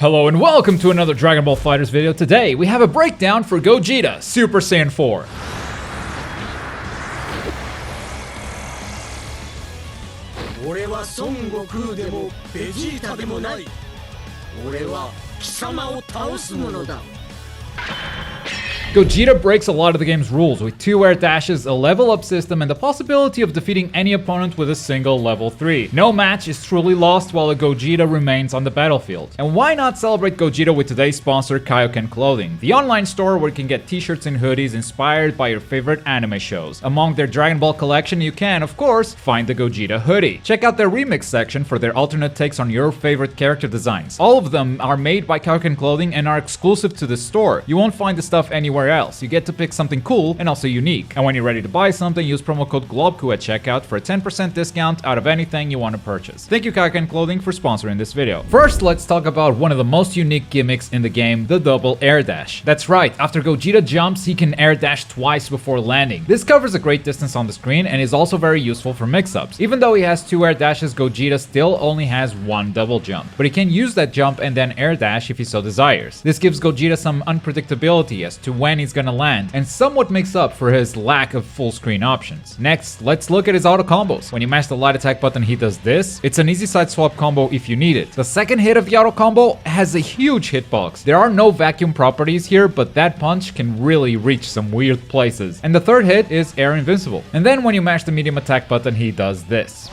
Hello and welcome to another Dragon Ball FighterZ video. Today we have a breakdown for Gogeta Super Saiyan 4. 俺は孫悟空でもベジータでもない。俺は貴様を倒すものだ。 Gogeta breaks a lot of the game's rules with 2 air dashes, a level up system, and the possibility of defeating any opponent with a single level 3. No match is truly lost while a Gogeta remains on the battlefield. And why not celebrate Gogeta with today's sponsor, Kaioken Clothing, the online store where you can get t-shirts and hoodies inspired by your favorite anime shows. Among their Dragon Ball collection, you can, of course, find the Gogeta hoodie. Check out their remix section for their alternate takes on your favorite character designs. All of them are made by Kaioken Clothing and are exclusive to the store. You won't find the stuff anywhere else. You get to pick something cool and also unique. And when you're ready to buy something, use promo code Globku at checkout for a 10% discount out of anything you want to purchase. Thank you Kaioken Clothing for sponsoring this video. First, let's talk about one of the most unique gimmicks in the game, the double air dash. That's right, after Gogeta jumps, he can air dash twice before landing. This covers a great distance on the screen and is also very useful for mix-ups. Even though he has 2 air dashes, Gogeta still only has 1 double jump. But he can use that jump and then air dash if he so desires. This gives Gogeta some unpredictability as to when he's gonna land, and somewhat makes up for his lack of full screen options. Next, let's look at his auto combos. When you mash the light attack button, he does this. It's an easy side swap combo if you need it. The second hit of the auto combo has a huge hitbox. There are no vacuum properties here, but that punch can really reach some weird places. And the third hit is air invincible. And then when you mash the medium attack button, he does this.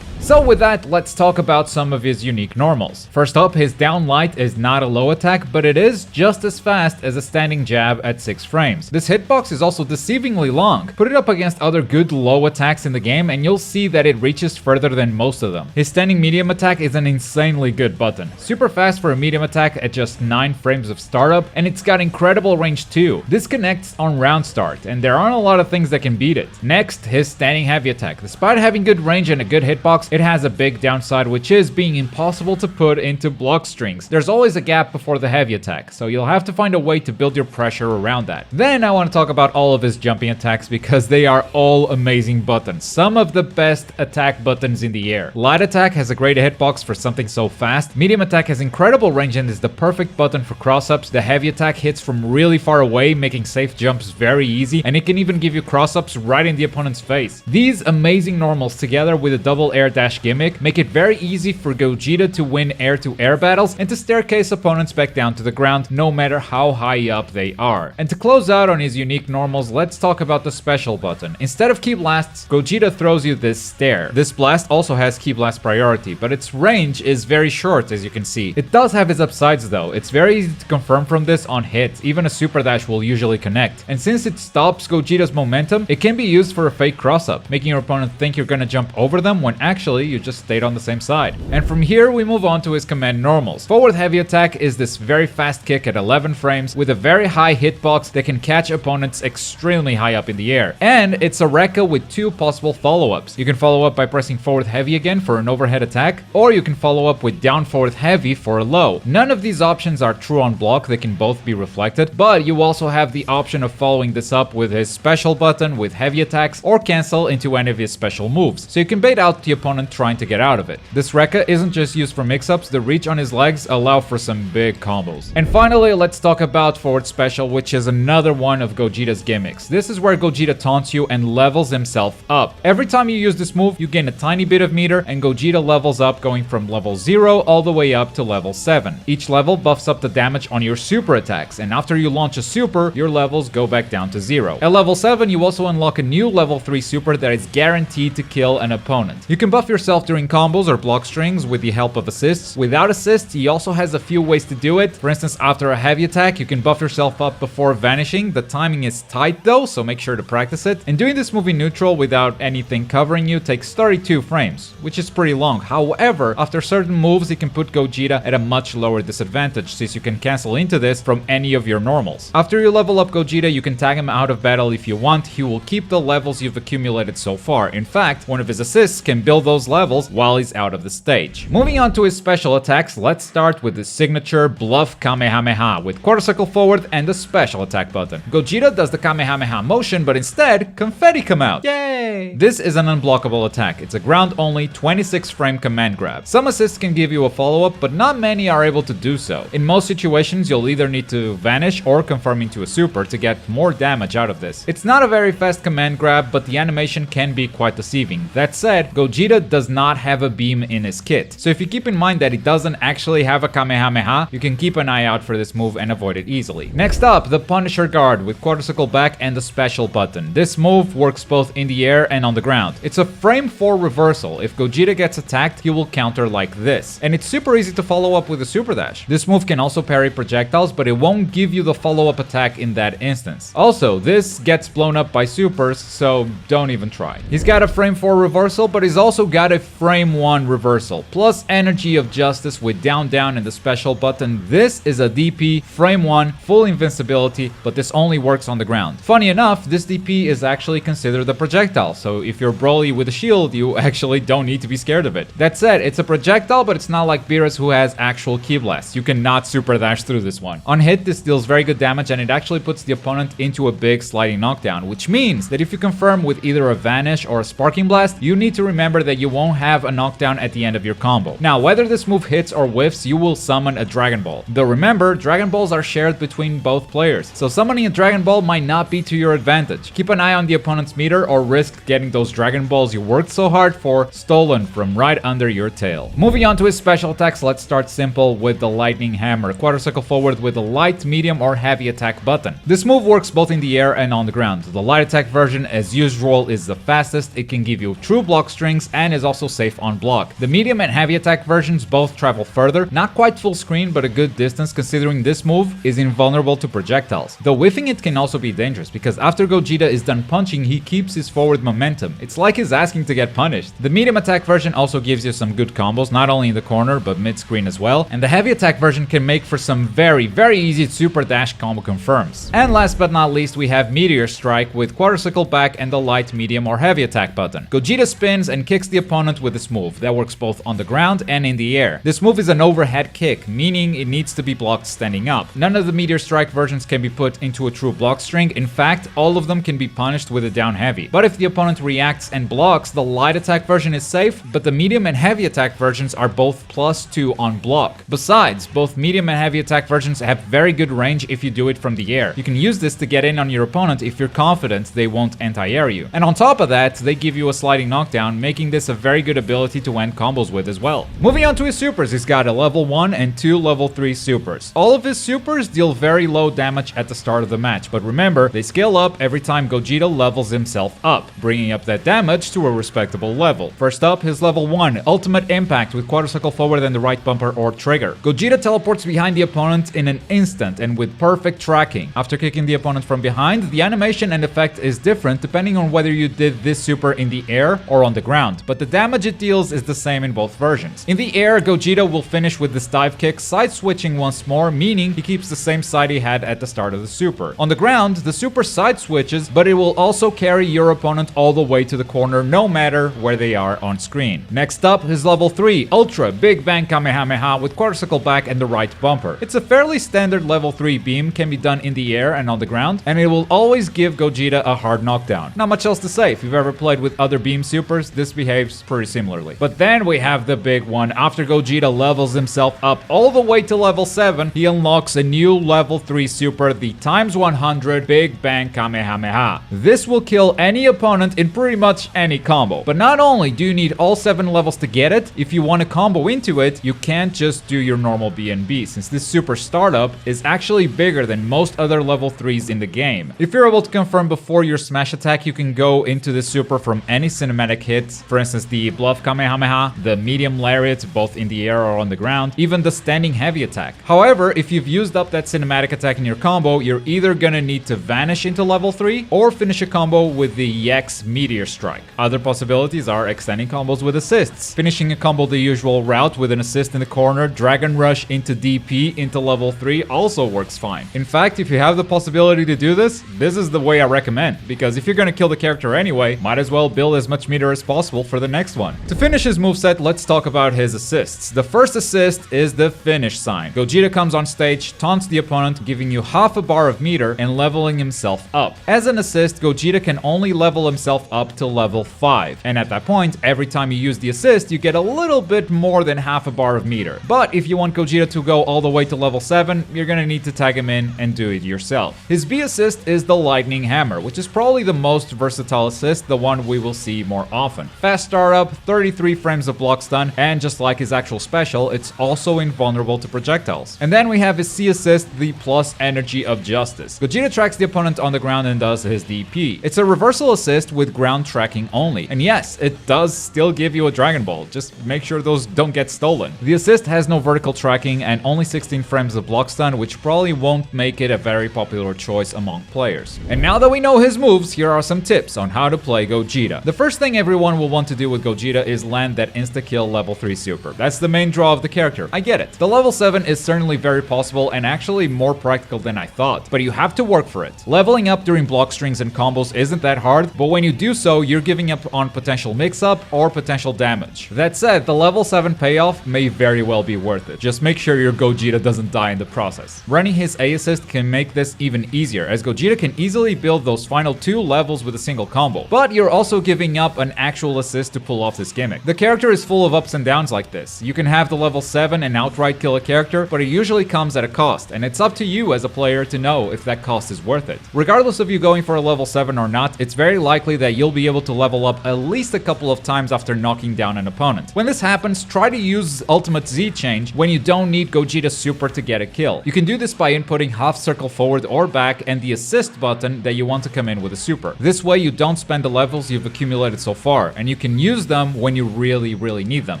So with that, let's talk about some of his unique normals. First up, his down light is not a low attack, but it is just as fast as a standing jab at 6 frames. This hitbox is also deceivingly long. Put it up against other good low attacks in the game and you'll see that it reaches further than most of them. His standing medium attack is an insanely good button. Super fast for a medium attack at just 9 frames of startup, and it's got incredible range too. This connects on round start, and there aren't a lot of things that can beat it. Next, his standing heavy attack. Despite having good range and a good hitbox, it has a big downside, which is being impossible to put into block strings. There's always a gap before the heavy attack, so you'll have to find a way to build your pressure around that. Then I want to talk about all of his jumping attacks because they are all amazing buttons. Some of the best attack buttons in the air. Light attack has a great hitbox for something so fast. Medium attack has incredible range and is the perfect button for cross-ups. The heavy attack hits from really far away, making safe jumps very easy, and it can even give you cross-ups right in the opponent's face. These amazing normals together with a double air dash gimmick make it very easy for Gogeta to win air-to-air battles and to staircase opponents back down to the ground no matter how high up they are. And to close out on his unique normals, let's talk about the special button. Instead of Ki Blasts, Gogeta throws you this stare. This blast also has Ki Blast priority, but its range is very short as you can see. It does have its upsides though. It's very easy to confirm from this on hits. Even a super dash will usually connect. And since it stops Gogeta's momentum, it can be used for a fake cross-up, making your opponent think you're gonna jump over them when actually you just stayed on the same side. And from here we move on to his command normals. Forward heavy attack is this very fast kick at 11 frames with a very high hitbox that can catch opponents extremely high up in the air. And it's a Rekka with 2 possible follow-ups. You can follow up by pressing forward heavy again for an overhead attack, or you can follow up with down forward heavy for a low. None of these options are true on block, they can both be reflected, but you also have the option of following this up with his special button with heavy attacks or cancel into any of his special moves. So you can bait out the opponent trying to get out of it. This Rekka isn't just used for mix-ups, the reach on his legs allow for some big combos. And finally, let's talk about forward special, which is another one of Gogeta's gimmicks. This is where Gogeta taunts you and levels himself up. Every time you use this move, you gain a tiny bit of meter, and Gogeta levels up going from level 0 all the way up to level 7. Each level buffs up the damage on your super attacks, and after you launch a super, your levels go back down to 0. At level 7, you also unlock a new level 3 super that is guaranteed to kill an opponent. You can buff yourself during combos or block strings with the help of assists. Without assists, he also has a few ways to do it. For instance, after a heavy attack, you can buff yourself up before vanishing. The timing is tight though, so make sure to practice it. And doing this move in neutral without anything covering you takes 32 frames, which is pretty long. However, after certain moves, it can put Gogeta at a much lower disadvantage, since you can cancel into this from any of your normals. After you level up Gogeta, you can tag him out of battle if you want. He will keep the levels you've accumulated so far. In fact, one of his assists can build those those levels while he's out of the stage. Moving on to his special attacks, let's start with his signature Bluff Kamehameha with quarter circle forward and the special attack button. Gogeta does the Kamehameha motion, but instead, confetti come out. Yay! This is an unblockable attack. It's a ground-only 26-frame command grab. Some assists can give you a follow-up, but not many are able to do so. In most situations, you'll either need to vanish or confirm into a super to get more damage out of this. It's not a very fast command grab, but the animation can be quite deceiving. That said, Gogeta does not have a beam in his kit, so if you keep in mind that he doesn't actually have a Kamehameha, you can keep an eye out for this move and avoid it easily. Next up, the Punisher guard with quarter circle back and the special button. This move works both in the air and on the ground. It's a frame 4 reversal. If Gogeta gets attacked, he will counter like this. And it's super easy to follow up with a super dash. This move can also parry projectiles, but it won't give you the follow-up attack in that instance. Also, this gets blown up by supers, so don't even try. He's got a frame 4 reversal, but he's also got a frame 1 reversal, plus Energy of Justice with down down and the special button. This is a DP, frame 1, full invincibility, but this only works on the ground. Funny enough, this DP is actually considered a projectile, so if you're Broly with a shield, you actually don't need to be scared of it. That said, it's a projectile, but it's not like Beerus who has actual ki blast. You cannot super dash through this one. On hit, this deals very good damage, and it actually puts the opponent into a big sliding knockdown, which means that if you confirm with either a vanish or a sparking blast, you need to remember that you won't have a knockdown at the end of your combo. Now, whether this move hits or whiffs, you will summon a Dragon Ball. Though remember, Dragon Balls are shared between both players, so summoning a Dragon Ball might not be to your advantage. Keep an eye on the opponent's meter or risk getting those Dragon Balls you worked so hard for stolen from right under your tail. Moving on to his special attacks, let's start simple with the Lightning Hammer. Quarter circle forward with a light, medium, or heavy attack button. This move works both in the air and on the ground. The light attack version, as usual, is the fastest. It can give you true block strings and is also safe on block. The medium and heavy attack versions both travel further, not quite full screen, but a good distance considering this move is invulnerable to projectiles. Though whiffing it can also be dangerous because after Gogeta is done punching, he keeps his forward momentum. It's like he's asking to get punished. The medium attack version also gives you some good combos, not only in the corner but mid-screen as well, and the heavy attack version can make for some very easy super dash combo confirms. And last but not least, we have Meteor Strike with quarter circle back and the light, medium, or heavy attack button. Gogeta spins and kicks the opponent with this move that works both on the ground and in the air. This move is an overhead kick, meaning it needs to be blocked standing up. None of the Meteor Strike versions can be put into a true block string. In fact, all of them can be punished with a down heavy. But if the opponent reacts and blocks, the light attack version is safe, but the medium and heavy attack versions are both +2 on block. Besides, both medium and heavy attack versions have very good range if you do it from the air. You can use this to get in on your opponent if you're confident they won't anti-air you. And on top of that, they give you a sliding knockdown, making this a very good ability to end combos with as well. Moving on to his supers, he's got a level 1 and 2 level 3 supers. All of his supers deal very low damage at the start of the match, but remember, they scale up every time Gogeta levels himself up, bringing up that damage to a respectable level. First up, his level 1, Ultimate Impact with quarter circle forward and the right bumper or trigger. Gogeta teleports behind the opponent in an instant and with perfect tracking. After kicking the opponent from behind, the animation and effect is different depending on whether you did this super in the air or on the ground, but the damage it deals is the same in both versions. In the air, Gogeta will finish with this dive kick, side switching once more, meaning he keeps the same side he had at the start of the super. On the ground, the super side switches, but it will also carry your opponent all the way to the corner no matter where they are on screen. Next up, his level 3, Ultra Big Bang Kamehameha with quarter circle back and the right bumper. It's a fairly standard level 3 beam, can be done in the air and on the ground, and it will always give Gogeta a hard knockdown. Not much else to say. If you've ever played with other beam supers, this behaves pretty similarly. But then we have the big one. After Gogeta levels himself up all the way to level 7, he unlocks a new level 3 super, the ×100 Big Bang Kamehameha. This will kill any opponent in pretty much any combo. But not only do you need all 7 levels to get it, if you want to combo into it, you can't just do your normal BNB, since this super startup is actually bigger than most other level 3s in the game. If you're able to confirm before your smash attack, you can go into this super from any cinematic hits, for instance the Bluff Kamehameha, the medium lariat both in the air or on the ground, even the standing heavy attack. However, if you've used up that cinematic attack in your combo, you're either gonna need to vanish into level 3 or finish a combo with the EX Meteor Strike. Other possibilities are extending combos with assists, finishing a combo the usual route with an assist in the corner, Dragon Rush into DP into level 3 also works fine. In fact, if you have the possibility to do this is the way I recommend, because if you're gonna kill the character anyway, might as well build as much meter as possible for the next one. To finish his moveset, let's talk about his assists. The first assist is the finish sign. Gogeta comes on stage, taunts the opponent, giving you half a bar of meter and leveling himself up. As an assist, Gogeta can only level himself up to level 5, and at that point, every time you use the assist, you get a little bit more than half a bar of meter. But if you want Gogeta to go all the way to level 7, you're gonna need to tag him in and do it yourself. His B assist is the Lightning Hammer, which is probably the most versatile assist, the one we will see more often. Fast startup, 33 frames of block stun, and just like his actual special, it's also invulnerable to projectiles. And then we have his C assist, the Plus Energy of Justice. Gogeta tracks the opponent on the ground and does his DP. It's a reversal assist with ground tracking only. And yes, it does still give you a Dragon Ball, just make sure those don't get stolen. The assist has no vertical tracking and only 16 frames of block stun, which probably won't make it a very popular choice among players. And now that we know his moves, here are some tips on how to play Gogeta. The first thing everyone will want to do with Gogeta is land that insta-kill level 3 super. That's the main draw of the character, I get it. The level 7 is certainly very possible and actually more practical than I thought, but you have to work for it. Leveling up during block strings and combos isn't that hard, but when you do so, you're giving up on potential mix-up or potential damage. That said, the level 7 payoff may very well be worth it. Just make sure your Gogeta doesn't die in the process. Running his A assist can make this even easier, as Gogeta can easily build those final 2 levels with a single combo, but you're also giving up an actual assist to pull off this gimmick. The character is full of ups and downs like this. You can have the level 7 and outright kill a character, but it usually comes at a cost, and it's up to you as a player to know if that cost is worth it. Regardless of you going for a level 7 or not, it's very likely that you'll be able to level up at least a couple of times after knocking down an opponent. When this happens, try to use Ultimate Z change when you don't need Gogeta Super to get a kill. You can do this by inputting half circle forward or back and the assist button that you want to come in with a super. This way you don't spend the levels you've accumulated so far, and you can use them when you really need them.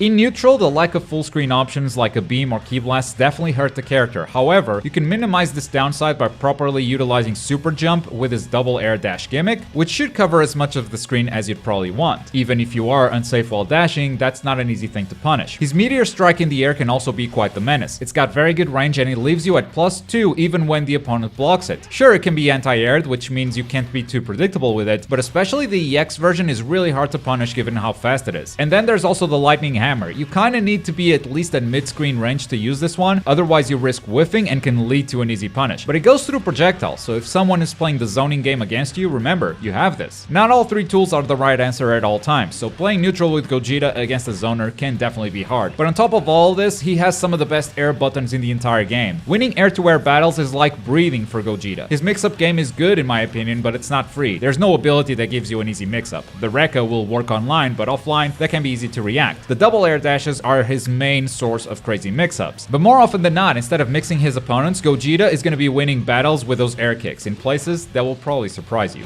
In neutral, the lack of full screen options like a beam or key blast definitely hurt the character. However, you can minimize this downside by properly utilizing super jump with his double air dash gimmick, which should cover as much of the screen as you'd probably want. Even if you are unsafe while dashing, that's not an easy thing to punish. His meteor strike in the air can also be quite the menace. It's got very good range and it leaves you at +2 even when the opponent blocks it. Sure, it can be anti-aired, which means you can't be too predictable with it, but especially the EX version is really hard to punish given how fast it is. And then there's also the Lightning Hammer. You kinda need to be at least at mid-screen range to use this one, otherwise you risk whiffing and can lead to an easy punish. But it goes through projectiles, so if someone is playing the zoning game against you, remember, you have this. Not all 3 tools are the right answer at all times, so playing neutral with Gogeta against a zoner can definitely be hard. But on top of all this, he has some of the best air buttons in the entire game. Winning air-to-air battles is like breathing for Gogeta. His mix-up game is good in my opinion, but it's not free. There's no ability that gives you an easy mix-up. The Rekka will work online, but offline, that can be easy to react. The double air dashes are his main source of crazy mix-ups. But more often than not, instead of mixing his opponents, Gogeta is going to be winning battles with those air kicks in places that will probably surprise you.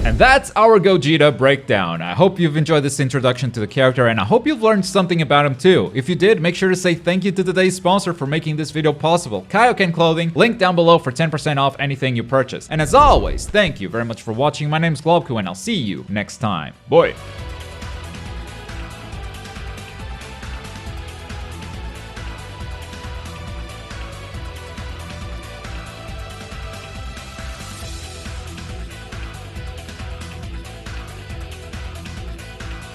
And that's our Gogeta breakdown. I hope you've enjoyed this introduction to the character and I hope you've learned something about him too. If you did, make sure to say thank you to today's sponsor for making this video possible, Kaioken Clothing, link down below for 10% off anything you purchase. And as always, thank you very much for watching. My name's Globku and I'll see you next time. Bye!